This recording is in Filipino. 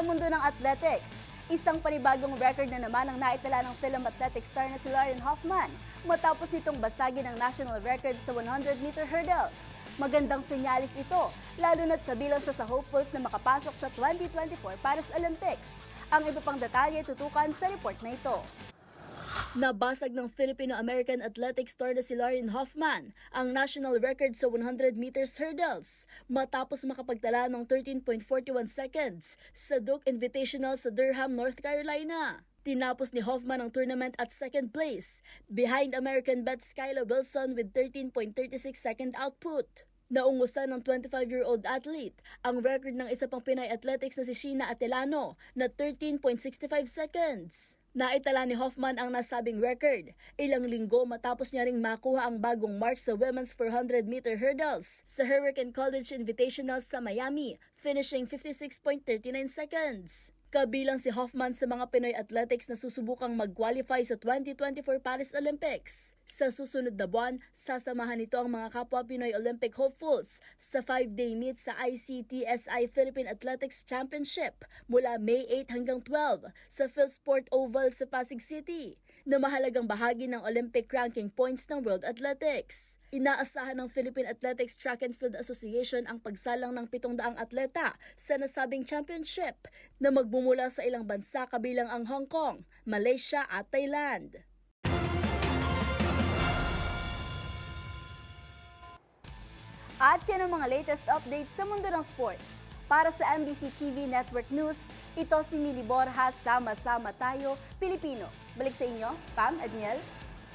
mundo ng athletics, isang panibagong record na naman ang naitala ng film athletics star na si Lauren Hoffman matapos nitong basagin ang national record sa 100-meter hurdles. Magandang senyalis ito, lalo na't kabilang siya sa hopefuls na makapasok sa 2024 para sa Olympics. Ang iba pang detalye tutukan sa report na ito. Nabasag ng Filipino-American athletics star na si Lauren Hoffman ang national record sa 100 meters hurdles matapos makapagtala ng 13.41 seconds sa Duke Invitational sa Durham, North Carolina. Tinapos ni Hoffman ang tournament at second place behind American bet Skylar Wilson with 13.36 second output. Naungusan ng 25-year-old athlete ang record ng isa pang Pinay athletics na si Sheena Atelano na 13.65 seconds. Naitala ni Hoffman ang nasabing record ilang linggo matapos niya ring makuha ang bagong mark sa women's 400-meter hurdles sa Hurricane College Invitational sa Miami, finishing 56.39 seconds. Kabilang si Hoffman sa mga Pinoy athletics na susubukang mag-qualify sa 2024 Paris Olympics. Sa susunod na buwan, sasamahan nito ang mga kapwa Pinoy Olympic hopefuls sa 5-day meet sa ICTSI Philippine Athletics Championship mula May 8 hanggang 12 sa PhilSport Oval sa Pasig City, na mahalagang bahagi ng Olympic ranking points ng World Athletics. Inaasahan ng Philippine Athletics Track and Field Association ang pagsalang ng 700 atleta sa nasabing championship na magbumula sa ilang bansa kabilang ang Hong Kong, Malaysia at Thailand. At yan ang mga latest updates sa mundo ng sports. Para sa MBC TV Network News, ito si Mili Borja, sama-sama tayo, Pilipino. Balik sa inyo, Pam, Adniel.